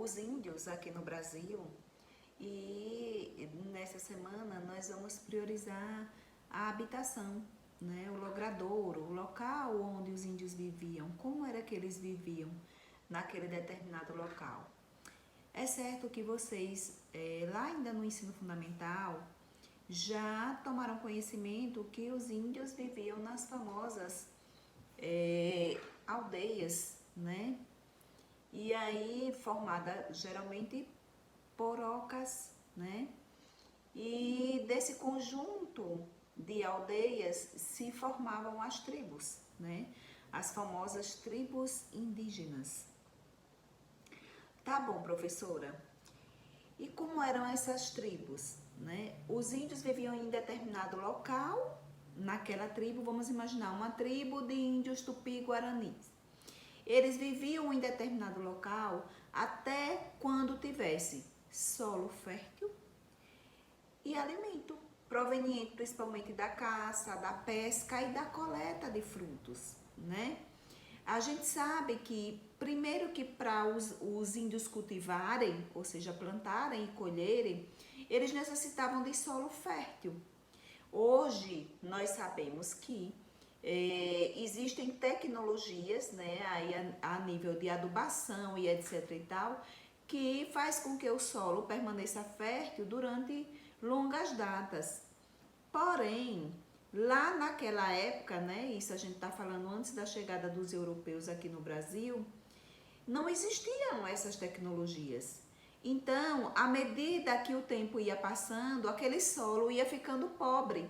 os índios aqui no Brasil e nessa semana nós vamos priorizar a habitação, né? O logradouro, o local onde os índios viviam, como era que eles viviam naquele determinado local. É certo que vocês, lá ainda no ensino fundamental, já tomaram conhecimento que os índios viviam nas famosas aldeias, né? E aí formada geralmente por ocas, né? E desse conjunto de aldeias se formavam as tribos, né? As famosas tribos indígenas. Tá bom, professora. E como eram essas tribos, né? Os índios viviam em determinado local, naquela tribo, vamos imaginar uma tribo de índios tupi-guaranis. Eles viviam em determinado local até quando tivesse solo fértil e alimento, proveniente principalmente da caça, da pesca e da coleta de frutos, né? A gente sabe que, primeiro que para os índios cultivarem, ou seja, plantarem e colherem, eles necessitavam de solo fértil. Hoje, nós sabemos que existem tecnologias, né, aí a nível de adubação e etc e tal, que faz com que o solo permaneça fértil durante longas datas. Porém, lá naquela época, né, isso a gente está falando antes da chegada dos europeus aqui no Brasil, não existiam essas tecnologias. Então, à medida que o tempo ia passando, aquele solo ia ficando pobre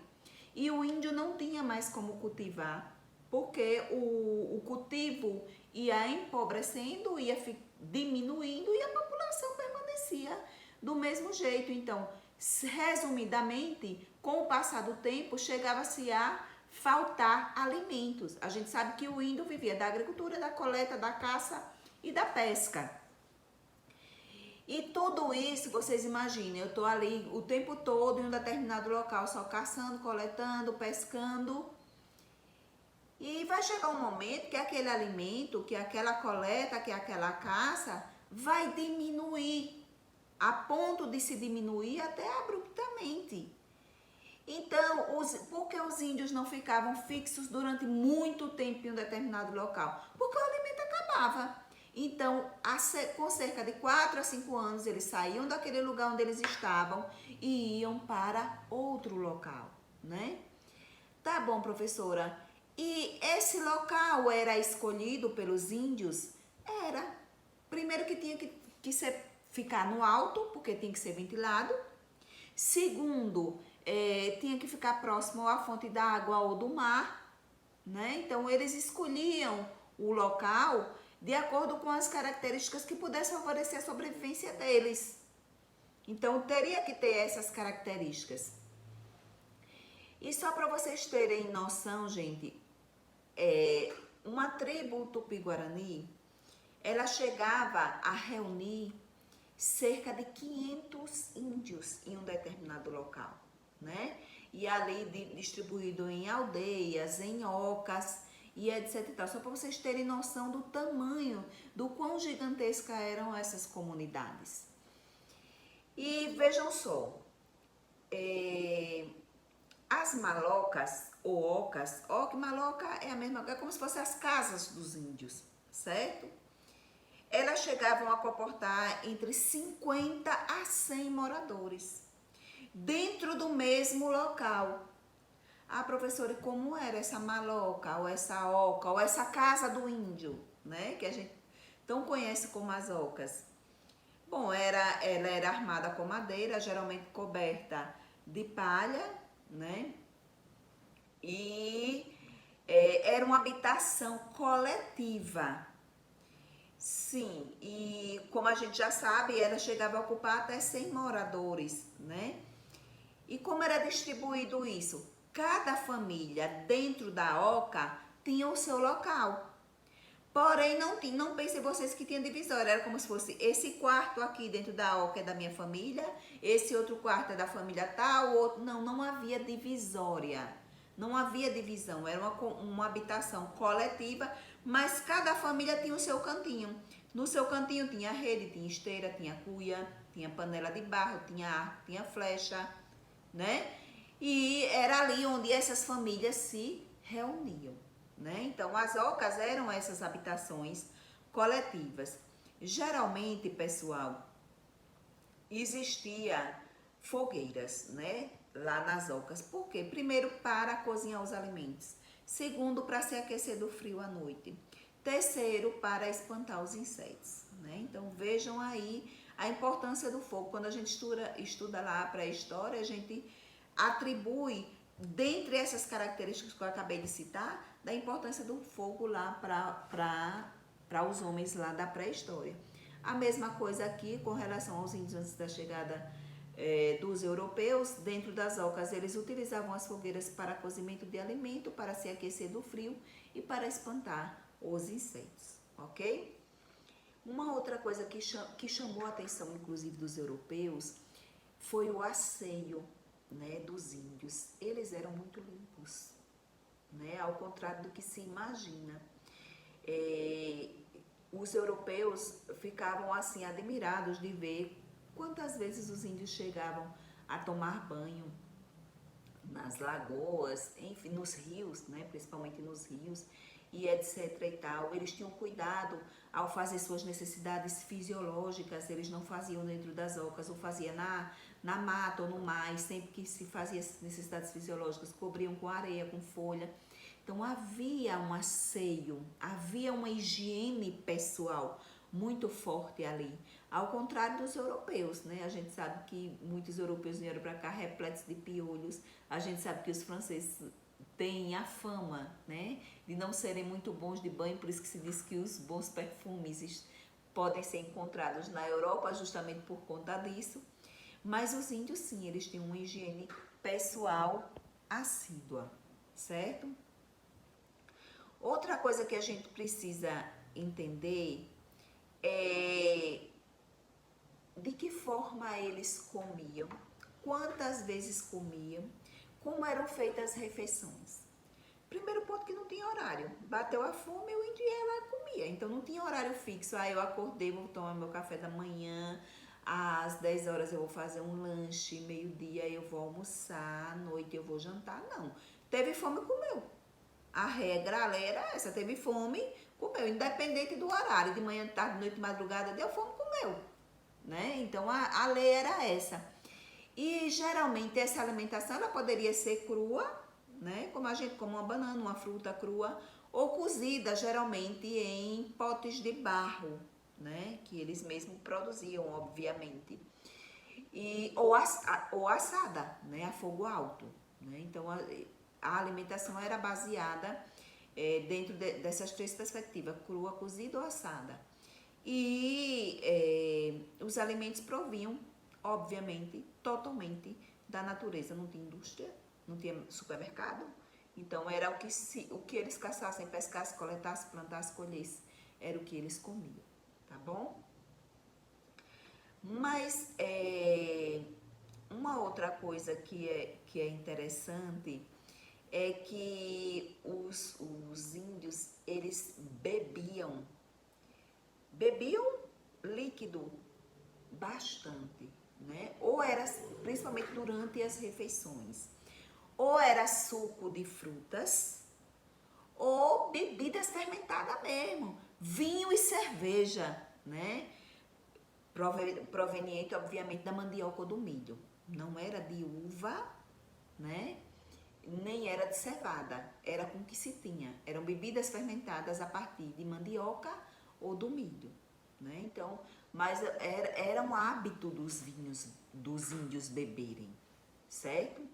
e o índio não tinha mais como cultivar, porque o cultivo ia empobrecendo, ia diminuindo e a população permanecia do mesmo jeito. Então, resumidamente, com o passar do tempo, chegava-se a faltar alimentos. A gente sabe que o índio vivia da agricultura, da coleta, da caça e da pesca. E tudo isso, vocês imaginem, eu estou ali o tempo todo em um determinado local, só caçando, coletando, pescando. E vai chegar um momento que aquele alimento, que aquela coleta, que aquela caça, vai diminuir, a ponto de se diminuir até abruptamente. Então, por que os índios não ficavam fixos durante muito tempo em um determinado local? Porque o alimento acabava. Então, com cerca de 4 a 5 anos, eles saíam daquele lugar onde eles estavam e iam para outro local, né? Tá bom, professora. E esse local era escolhido pelos índios? Era. Primeiro que tinha que ficar no alto, porque tinha que ser ventilado. Segundo, tinha que ficar próximo à fonte d'água ou do mar, né? Então, eles escolhiam o local de acordo com as características que pudessem favorecer a sobrevivência deles. Então, teria que ter essas características. E só para vocês terem noção, gente, uma tribo tupi-guarani, ela chegava a reunir cerca de 500 índios em um determinado local, né? E ali distribuído em aldeias, em ocas e etc. Só para vocês terem noção do tamanho, do quão gigantescas eram essas comunidades. E vejam só, as malocas ou ocas, maloca é a mesma coisa, é como se fossem as casas dos índios, certo? Elas chegavam a comportar entre 50 a 100 moradores dentro do mesmo local. Ah, professora, e como era essa maloca, ou essa oca, ou essa casa do índio, né? Que a gente tão conhece como as ocas. Bom, ela era armada com madeira, geralmente coberta de palha, né? E era uma habitação coletiva. Sim, e como a gente já sabe, ela chegava a ocupar até 100 moradores, né? E como era distribuído isso? Cada família dentro da oca tinha o seu local. Porém, não pensem vocês que tinha divisória. Era como se fosse esse quarto aqui dentro da oca é da minha família, esse outro quarto é da família tal, o outro... Não havia divisória. Não havia divisão. Era uma habitação coletiva, mas cada família tinha o seu cantinho. No seu cantinho tinha rede, tinha esteira, tinha cuia, tinha panela de barro, tinha arco, tinha flecha, né? E era ali onde essas famílias se reuniam, né? Então, as ocas eram essas habitações coletivas. Geralmente, pessoal, existia fogueiras, né? Lá nas ocas. Por quê? Primeiro, para cozinhar os alimentos. Segundo, para se aquecer do frio à noite. Terceiro, para espantar os insetos, né? Então, vejam aí a importância do fogo. Quando a gente estuda lá a pré-história, a gente atribui, dentre essas características que eu acabei de citar, da importância do fogo lá para os homens lá da pré-história. A mesma coisa aqui com relação aos índios antes da chegada dos europeus. Dentro das ocas eles utilizavam as fogueiras para cozimento de alimento, para se aquecer do frio e para espantar os insetos, ok? Uma outra coisa que chamou a atenção, inclusive, dos europeus foi o asseio, né, dos índios. Eles eram muito limpos, né, ao contrário do que se imagina. Os europeus ficavam assim admirados de ver quantas vezes os índios chegavam a tomar banho nas lagoas, enfim, nos rios, né, principalmente nos rios, e etc e tal. Eles tinham cuidado ao fazer suas necessidades fisiológicas, eles não faziam dentro das ocas, ou fazia na mata ou no mar, e sempre que se fazia necessidades fisiológicas, cobriam com areia, com folha. Então havia um asseio, havia uma higiene pessoal muito forte ali, ao contrário dos europeus, né? A gente sabe que muitos europeus vieram para cá repletos de piolhos, a gente sabe que os franceses têm a fama, né, de não serem muito bons de banho, por isso que se diz que os bons perfumes podem ser encontrados na Europa, justamente por conta disso. Mas os índios, sim, eles tinham uma higiene pessoal assídua, certo? Outra coisa que a gente precisa entender é de que forma eles comiam, quantas vezes comiam, como eram feitas as refeições. Primeiro ponto, que não tinha horário. Bateu a fome, o índio ia lá e comia. Então não tinha horário fixo. Ah, eu acordei, vou tomar meu café da manhã, às 10 horas eu vou fazer um lanche, meio-dia eu vou almoçar, à noite eu vou jantar. Não. Teve fome, comeu. A regra era essa, teve fome, comeu, independente do horário, de manhã, tarde, noite, madrugada, deu fome, comeu, né? Então a lei era essa. E geralmente essa alimentação ela poderia ser crua, né? Como a gente come uma banana, uma fruta crua, ou cozida, geralmente em potes de barro, né? Que eles mesmos produziam, obviamente. Ou assada, né? A fogo alto, né? Então a alimentação era baseada dentro dessas três perspectivas, crua, cozida ou assada. E os alimentos provinham, obviamente, totalmente da natureza. Não tinha indústria, não tinha supermercado. Então era o que eles caçassem, pescassem, coletassem, plantassem, colhessem, era o que eles comiam, tá bom? Mas uma outra coisa que é interessante é que os índios, eles bebiam líquido bastante, né? Ou era, principalmente durante as refeições, ou era suco de frutas, ou bebidas fermentadas mesmo, vinho e cerveja, né? Proveniente, obviamente, da mandioca ou do milho. Não era de uva, né? Nem era de cevada, era com que se tinha. Eram bebidas fermentadas a partir de mandioca ou do milho, né? Então, mas era um hábito dos vinhos, dos índios beberem, certo?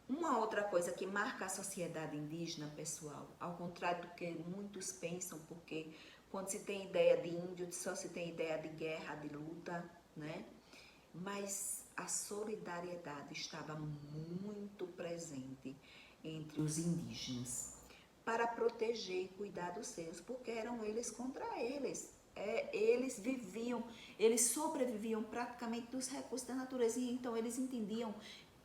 Uma outra coisa que marca a sociedade indígena, pessoal, ao contrário do que muitos pensam, porque quando se tem ideia de índio, só se tem ideia de guerra, de luta, né? Mas a solidariedade estava muito presente entre os indígenas para proteger e cuidar dos seus, porque eram eles contra eles. Eles viviam, eles sobreviviam praticamente dos recursos da natureza, e então eles entendiam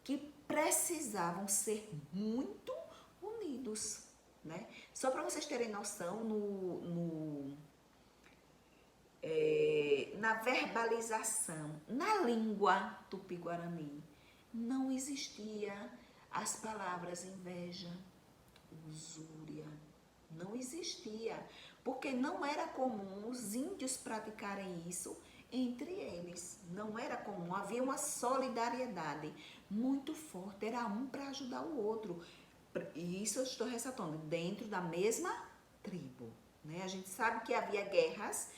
que precisavam ser muito unidos, né? Só para vocês terem noção, na verbalização, na língua tupi-guarani, não existia as palavras inveja, usúria, não existia, porque não era comum os índios praticarem isso entre eles, não era comum, havia uma solidariedade muito forte, era um para ajudar o outro, e isso eu estou ressaltando, dentro da mesma tribo, né? A gente sabe que havia guerras,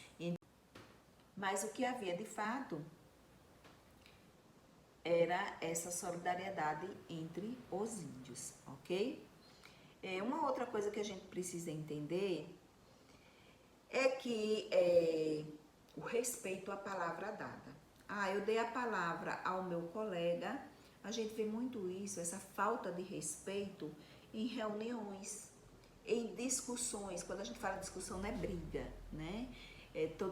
mas o que havia de fato era essa solidariedade entre os índios, ok? Uma outra coisa que a gente precisa entender é que o respeito à palavra dada. Eu dei a palavra ao meu colega, a gente vê muito isso, essa falta de respeito em reuniões, em discussões. Quando a gente fala discussão, não é briga, né?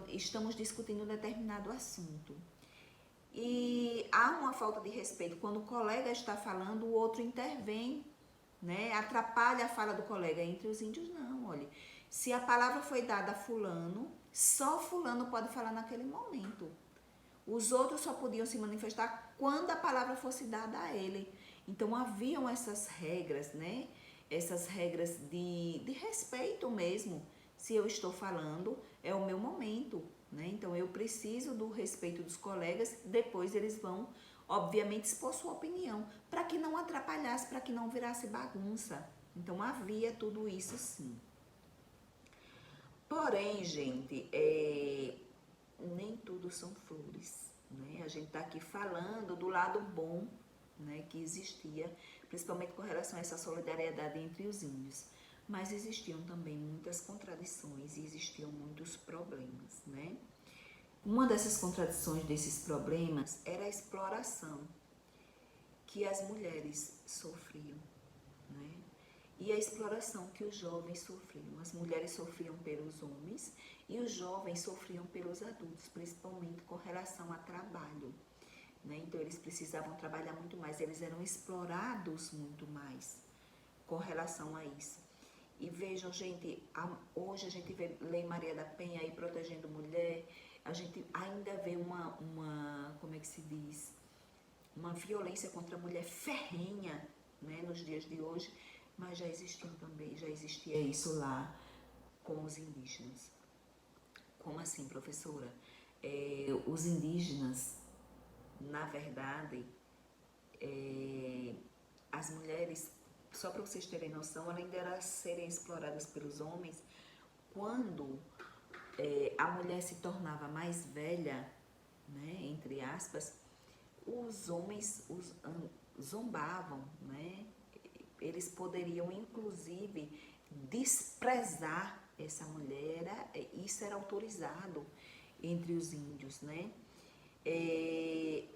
Estamos discutindo um determinado assunto. E há uma falta de respeito. Quando o colega está falando, o outro intervém, né? Atrapalha a fala do colega. Entre os índios, não, olha. Se a palavra foi dada a fulano, só fulano pode falar naquele momento. Os outros só podiam se manifestar quando a palavra fosse dada a ele. Então, haviam essas regras, né? Essas regras de respeito mesmo. Se eu estou falando, é o meu momento, né? Então, eu preciso do respeito dos colegas, depois eles vão, obviamente, expor sua opinião, para que não atrapalhasse, para que não virasse bagunça. Então, havia tudo isso sim. Porém, gente, nem tudo são flores, né? A gente está aqui falando do lado bom, né, que existia, principalmente com relação a essa solidariedade entre os índios. Mas existiam também muitas contradições e existiam muitos problemas, né? Uma dessas contradições, desses problemas, era a exploração que as mulheres sofriam, né? E a exploração que os jovens sofriam. As mulheres sofriam pelos homens e os jovens sofriam pelos adultos, principalmente com relação a trabalho, né? Então, eles precisavam trabalhar muito mais, eles eram explorados muito mais com relação a isso. E vejam, gente, hoje a gente vê Lei Maria da Penha aí protegendo mulher, a gente ainda vê como é que se diz, uma violência contra a mulher ferrenha, né, nos dias de hoje, mas já existia isso lá com os indígenas. Como assim, professora? Os indígenas, na verdade, as mulheres, só para vocês terem noção, além de elas serem exploradas pelos homens, quando a mulher se tornava mais velha, né, entre aspas, os homens zombavam, né? Eles poderiam, inclusive, desprezar essa mulher, isso era autorizado entre os índios, né?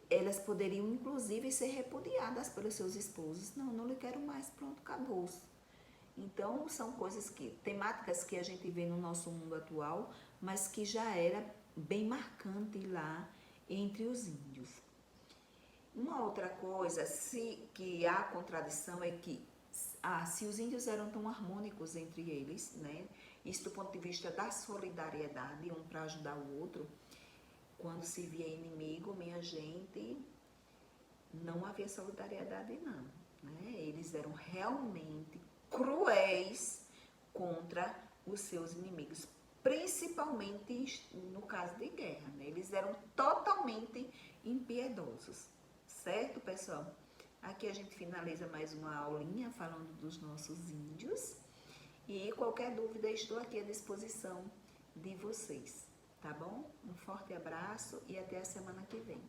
Elas poderiam, inclusive, ser repudiadas pelos seus esposos. Não lhe quero mais, pronto, acabou. Então, são temáticas que a gente vê no nosso mundo atual, mas que já era bem marcante lá entre os índios. Uma outra coisa que há contradição é que se os índios eram tão harmônicos entre eles, né? Isso do ponto de vista da solidariedade, um para ajudar o outro, quando se via inimigo, minha gente, não havia solidariedade não, né? Eles eram realmente cruéis contra os seus inimigos, principalmente no caso de guerra, né? Eles eram totalmente impiedosos, certo, pessoal? Aqui a gente finaliza mais uma aulinha falando dos nossos índios e qualquer dúvida estou aqui à disposição de vocês, tá bom? Um forte abraço e até a semana que vem.